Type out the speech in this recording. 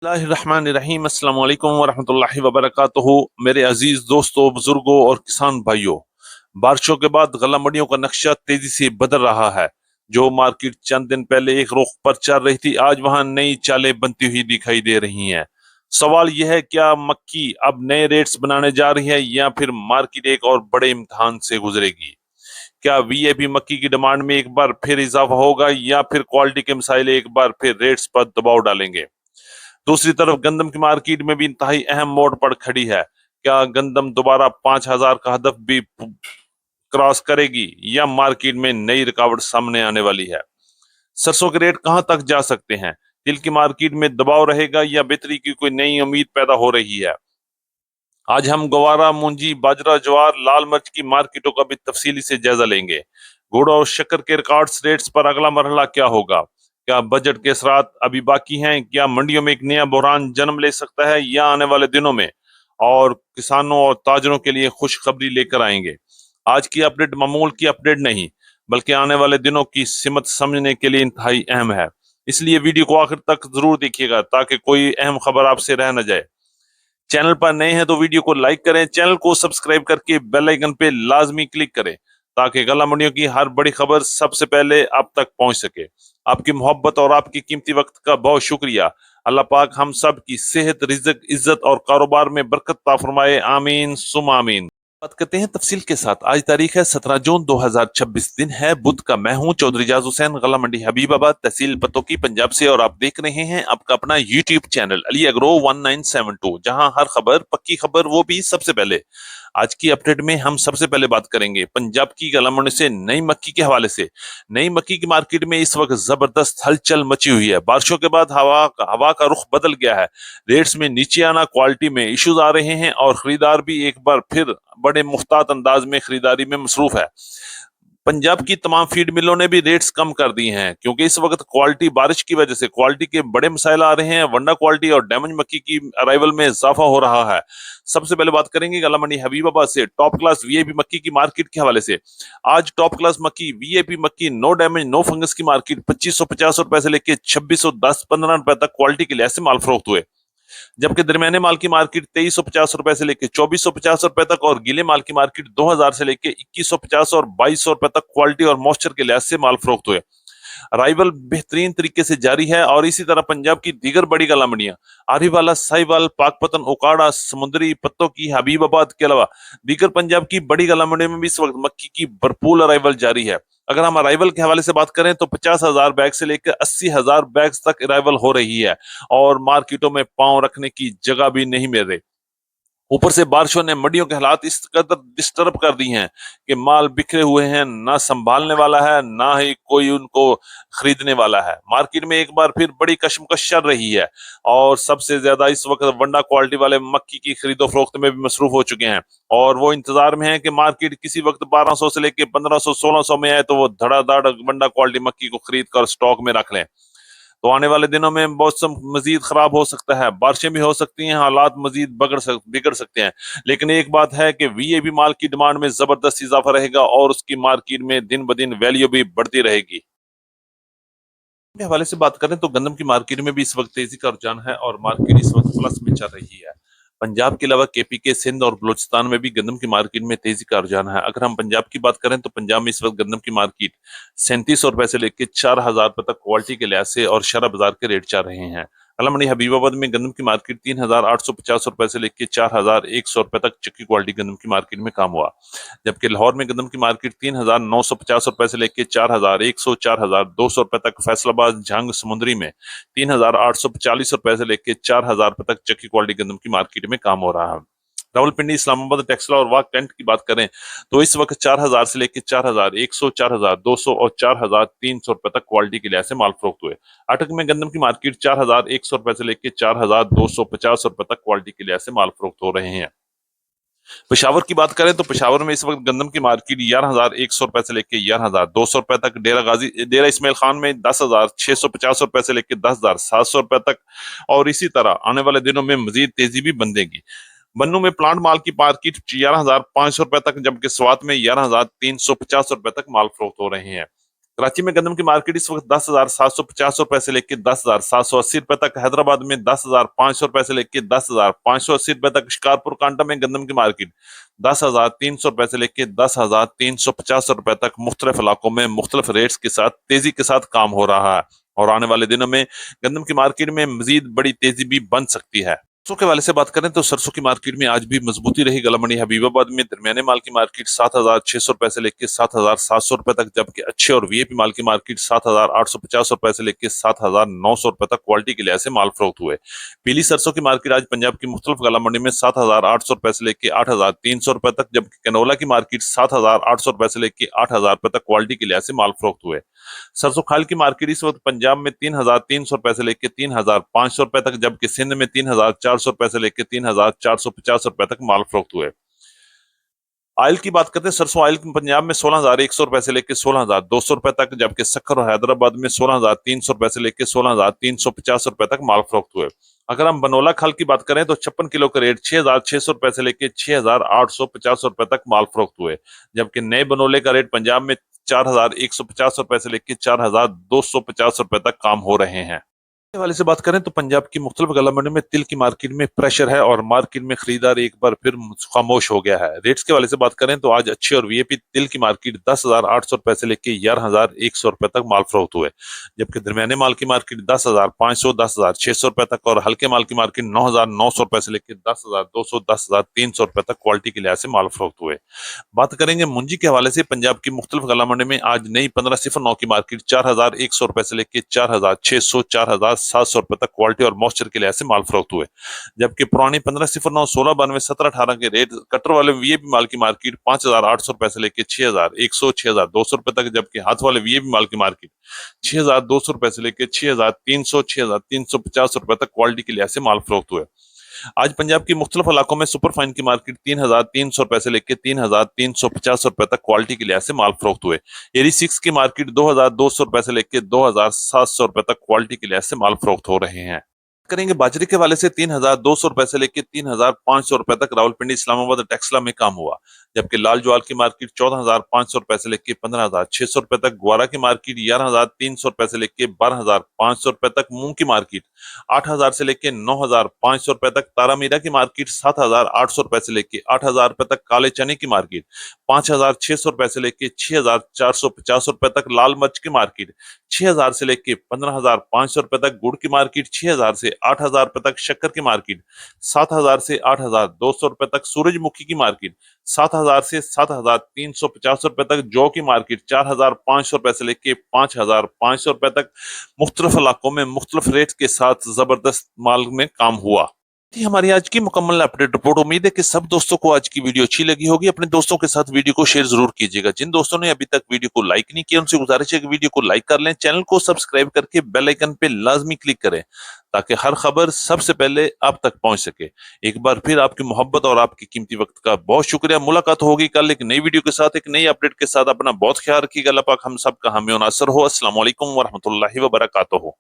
बिस्मिल्लाहिर्रहमानिर्रहीम अस्सलाम वालेकुम वरहमतुल्लाहि वबरकातुहू। मेरे अजीज दोस्तों, बुजुर्गों और किसान भाइयों, बारिशों के बाद गला मंडियों का नक्शा तेजी से बदल रहा है। जो मार्केट चंद दिन पहले एक रुख पर चल रही थी, आज वहां नई चालें बनती हुई दिखाई दे रही हैं। सवाल यह है, क्या मक्की अब नए रेट्स बनाने जा रही है या फिर मार्केट एक और बड़े इम्तिहान से गुजरेगी? क्या वीआईपी मक्की की डिमांड में एक बार फिर इजाफा होगा या फिर क्वालिटी के मसाइल एक बार फिर रेट्स पर दबाव डालेंगे? दूसरी तरफ गंदम की मार्केट में भी इंतहाई अहम मोड़ पर खड़ी है। क्या गंदम दोबारा 5,000 का हदफ भी क्रॉस करेगी या मार्केट में नई रुकावट सामने आने वाली है? सरसों के रेट कहां तक जा सकते हैं? तिल की मार्केट में दबाव रहेगा या बेहतरी की कोई नई उम्मीद पैदा हो रही है? आज हम गवारा, मूंजी, बाजरा, ज्वार, लाल मिर्च की मार्केटों का भी तफसीली से जायजा लेंगे। गुड़ और शक्कर के रिकॉर्ड्स रेट्स पर अगला मरहला क्या होगा? क्या बजट के असरात अभी बाकी हैं? क्या मंडियों में एक नया बहरान जन्म ले सकता है या आने वाले दिनों में और किसानों और ताजरों के लिए खुशखबरी लेकर आएंगे? आज की अपडेट मामूल की अपडेट नहीं, बल्कि आने वाले दिनों की सिमत समझने के लिए इंतहाई अहम है। इसलिए वीडियो को आखिर तक जरूर देखिएगा ताकि कोई अहम खबर आपसे रह न जाए। चैनल पर नए हैं तो वीडियो को लाइक करें, चैनल को सब्सक्राइब करके बेल आइकन पे लाजमी क्लिक करें ताकि गला मंडियों की हर बड़ी खबर सबसे पहले आप तक पहुंच सके। आपकी मोहब्बत और आपकी कीमती वक्त का बहुत शुक्रिया। अल्लाह पाक हम सब की सेहत, रिज़्क, इज्जत और कारोबार में बरकत अता फरमाए। आमीन सुम आमीन। बात करते हैं तफसील के साथ। आज तारीख है 17 जून 2026, दिन है बुध का। मैं हूं चौधरी जाज हुसैन, गला मंडी हबीबाबाद, तहसील पतोकी, पंजाब से, और आप देख रहे हैं आपका अपना यूट्यूब चैनल अली एग्रो 1972, जहां हर खबर पक्की खबर, वो भी सबसे पहले। आज की अपडेट में हम सबसे पहले बात करेंगे पंजाब की गला मंडी से नई मक्की के हवाले से। नई मक्की की मार्केट में इस वक्त जबरदस्त हलचल मची हुई है। बारिशों के बाद हवा का रुख बदल गया है। रेट्स में नीचे आना, क्वालिटी में इश्यूज आ रहे हैं और खरीदार भी एक बार फिर बड़े मुख्तात अंदाज में खरीदारी में मसरूफ है। पंजाब की तमाम फीड मिलों ने भी रेट्स कम कर दी हैं क्योंकि इस वक्त क्वालिटी, बारिश की वजह से क्वालिटी के बड़े मसाइल आ रहे हैं। वंडा क्वालिटी और डैमेज मक्की की अराइवल में इजाफा हो रहा है। सबसे पहले बात करेंगे गला मंडी हबीबाबाद से टॉप क्लास वीआईपी मक्की की मार्केट के हवाले से। आज टॉप क्लास मक्की, वीआईपी मक्की, नो डैमेज नो फंगस की मार्केट 2550 रुपए से लेकर 2610-15 रुपए तक क्वालिटी के लिहाज से माल फरोख्त हुए। जबकि दरमियाने माल की मार्केट 2350 रुपए से लेकर 2450 रुपए तक और गीले माल की मार्केट 2000 से लेकर 2150 और 2200 रुपए तक क्वालिटी और मॉइस्चर के लिहाज से माल फरोख्त हुए। अराइवल बेहतरीन तरीके से जारी है और इसी तरह पंजाब की दीगर बड़ी गला मंडियां आरीवाला, साहिवाल, पाकपतन, ओकाड़ा, समुद्री, पत्तों की, हबीबाबाद के अलावा दीगर पंजाब की बड़ी गला मंडियों में भी इस वक्त मक्की की भरपूर अराइवल जारी है। अगर हम अराइवल के हवाले से बात करें तो 50,000 बैग से लेकर 80,000 बैग तक अराइवल हो रही है और मार्केटों में पांव रखने की जगह भी नहीं मिल रही। ऊपर से बारिशों ने मंडियों के हालात इस कदर डिस्टर्ब कर दी हैं कि माल बिखरे हुए हैं, ना संभालने वाला है ना ही कोई उनको खरीदने वाला है। मार्केट में एक बार फिर बड़ी कशमकश चल रही है और सबसे ज्यादा इस वक्त वंडा क्वालिटी वाले मक्की की खरीदो फरोख्त में भी मसरूफ हो चुके हैं और वो इंतजार में है कि मार्केट किसी वक्त 1200 से लेकर 1500-1600 में आए तो वो धड़ाधड़ वंडा क्वालिटी मक्की को खरीद कर स्टॉक में रख लें। तो आने वाले दिनों में मौसम मजीद खराब हो सकता है, बारिशें भी हो सकती हैं, हालात मजीद बिगड़ सकते हैं। लेकिन एक बात है कि वीआईपी माल की डिमांड में जबरदस्त इजाफा रहेगा और उसकी मार्केट में दिन ब दिन वैल्यू भी बढ़ती रहेगी। के हवाले से बात करें तो गंदम की मार्केट में भी इस वक्त तेजी का रुझान है और मार्केट इस वक्त प्लस में चल रही है। पंजाब के अलावा केपीके, सिंध और बलूचिस्तान में भी गंदम की मार्केट में तेजी का रुझान है। अगर हम पंजाब की बात करें तो पंजाब में इस वक्त गंदम की मार्केट 3700 रुपए से लेकर 4,000 रुपए तक क्वालिटी के लिहाज से और शरा बाजार के रेट चल रहे हैं। कला मंडी हबीबाबाद में गंदम की मार्केट 3,850 रुपए से लेकर 4,100 रुपए तक चक्की क्वालिटी गंदम की मार्केट में काम हुआ। जबकि लाहौर में गंदम की मार्केट 3,950 रुपए से लेकर 4,100, 4,200 रुपए तक, फैसलाबाद, झंग, समुद्री में 3,840 रुपए से लेकर 4,000 रुपए तक चक्की क्वालिटी गंदम की मार्केट में काम हो रहा है। रावलपिंडी, इस्लामाबाद, टेक्सला और वाक कैंट की बात करें तो इस वक्त 4,000 से लेकर 4,100, 4,200 और 4,300 रुपए तक क्वालिटी के लिहाज से माल फरोख्त हुए। अटक में गंदम की मार्केट 4,100 रुपए से लेकर 4,250 रुपए तक क्वालिटी के लिहाज से माल फरोख्त हो रहे हैं। पेशावर की बात करें तो पेशावर में इस वक्त गंदम की मार्केट 11,100 रुपए से लेकर 11,200 रुपए तक, डेरा इस्माइल खान में 10,650 रुपए से लेकर 10,700 रुपए तक और इसी तरह आने वाले दिनों में मजीद तेजी भी बंधेगी। बन्नू में प्लांट माल की मार्केट 11,500 रुपए तक, जबकि स्वात में 11,350 रुपए तक माल फरोख्त हो रहे हैं। कराची में गंदम की मार्केट इस वक्त 10,750 रुपए से लेकर 10,780 रुपए तक, हैदराबाद में 10,500 रुपए से लेकर 10,580 रुपए तक, शिकारपुर कांटा में गंदम की मार्केट 10,300 रुपए से लेकर 10,350 रुपए तक मुख्तलिफ इलाकों में मुख्तलिफ रेट्स के साथ तेजी के साथ काम हो रहा है। और आने वाले दिनों में गंदम की मार्केट में मजीद बड़ी तेजी भी बन सकती है। सरसों के हवाले से बात करें तो सरसों की मार्केट में आज भी मजबूती रही। गला मंडी हबीबाबाद में दरमियाने माल की मार्केट 7,600 रुपए से लेकर 7,700 रुपए तक, जबकि अच्छे और वीआईपी माल की मार्केट 7,850 रुपए से लेकर 7,900 रुपए तक क्वालिटी के लिहाज से माल फरोख्त हुए। पीली सरसों की मार्केट आज पंजाब की मुख्तलिफ गला मंडी में 7,800 रुपए से लेकर 8,300 रुपए तक, जबकि कनोला की मार्केट 7,800 रुपए से लेकर 8,000 रुपए तक क्वालिटी के लिहाज से माल फरोख्त हुए। सरसों खाल की मार्केट इस वक्त पंजाब में 3,300 रुपए से लेकर 3,500 रुपए तक, जबकि सिंध में 3,400 रुपए से लेकर 3,450 रुपए तक माल फरोख्त हुए। ऑयल की बात करते हैं, सरसों ऑयल पंजाब में 16,100 रुपए से लेकर 16,200 रुपए तक, जबकि सक्कर और हैदराबाद में 16,300 रुपए से लेकर 16,350 रुपए तक माल फरोख्त हुए। अगर हम बनोला खल की बात करें तो 56 किलो का रेट 6,600 रुपए से लेकर 6,850 रुपए तक माल फरोख्त हुए, जबकि नए बनोले का रेट पंजाब में 4,150 रुपए से लेकर 4,250 रुपए तक काम हो रहे हैं। के हवाले से बात करें तो पंजाब की मुख्तलिफ गला मंडी में तिल की मार्केट में प्रेशर है और मार्केट में खरीदार एक बार फिर खामोश हो गया है। रेट्स के हवाले से बात करें तो आज अच्छे और वीआईपी तिल की मार्केट 10,800 रुपए से लेकर 11,100 रुपए तक माल फरोख्त हुए, जबकि दरमियाने माल की मार्केट 10,500, 10,600 रुपए तक और हल्के माल की मार्केट 9,900 रुपए से लेकर 10,200, 10,300 रुपए तक क्वालिटी के लिहाज से माल फरोख्त हुए। बात करेंगे मुंजी के हवाले से, पंजाब की मुख्तलिफ गला मंडी में आज नई 1509 की मार्केट 4,100 रुपए से लेकर 4,600, 4,700 रुपए तक क्वालिटी और मॉइस्चर के लिहाज से माल फरोख्त हुए, जबकि पुरानी 1509, 1692, 1718 के रेट कटर वाले वीएपी माल की मार्केट 5,800 रुपए से लेकर 6,100, 6,200 रुपए तक, जबकि हाथ वाले वीएपी माल की मार्केट 6,200 रुपए से लेकर 6,300, 6,350 रुपए तक क्वालिटी के लिहाज से माल फरोख्त हुए। आज पंजाब की मुख्तलिफ इलाकों में सुपर फाइन की मार्केट 3,300 रुपए से लेकर 3,350 रुपए तक क्वालिटी के लिहाज से माल फरोख्त हुए। एरी 6 की मार्केट 2,200 रुपए से लेकर 2,700 रुपए तक क्वालिटी के लिहाज से माल फरोख्त हो रहे हैं। करेंगे बाजरे के वाले से 3,200 रुपए से लेकर 3,500 रुपए तक रावलपिंडी, इस्लामाबाद, टेक्सला में काम हुआ, जबकि लाल ज्वार की मार्केट 14,500 रुपए से लेकर 15,600 रुपए तक, ग्वारा की मार्केट 11,300 रुपए से लेकर 12,500 रुपए तक, मूंग की मार्केट 8,000 से लेकर 9,500 रुपए तक, तारामीरा की मार्केट 7,800 रुपए से लेकर 8,000 रुपए तक, काले चने की मार्केट 5,600 रुपए से लेकर 6,450 रुपए तक, लाल मिर्च की मार्केट 6,000 से लेकर 15,500 रुपए तक, गुड़ की मार्केट 6,000 से 8,000 रुपए तक, शक्कर की मार्केट 7,000 से 8,200 रुपए तक, सूरजमुखी की मार्केट 7,000 से 7,350 रुपए तक, जौ की मार्केट 4,500 रुपए से लेकर 5,500 रुपए तक। मुख्तलिफ इलाकों में मुख्तलिफ रेट के साथ जबरदस्त माल में काम हुआ। थी हमारी आज की मुकम्मल अपडेट रिपोर्ट। उम्मीद है कि सब दोस्तों को आज की वीडियो अच्छी लगी होगी। अपने दोस्तों के साथ वीडियो को शेयर जरूर कीजिएगा। जिन दोस्तों ने अभी तक वीडियो को लाइक नहीं किया उनसे गुजारिश है कि वीडियो को लाइक कर लें, चैनल को सब्सक्राइब करके बेल आइकन पे लाजमी क्लिक करें ताकि हर खबर सबसे पहले आप तक पहुंच सके। एक बार फिर आपकी मोहब्बत और आपकी कीमती वक्त का बहुत शुक्रिया। मुलाकात होगी कल एक नई वीडियो के साथ, एक नई अपडेट के साथ। अपना बहुत ख्याल रखिएगा। अल्लाह पाक हम सब का हमें नासर हो। अस्सलाम वालेकुम व रहमतुल्लाहि व बरकातहू।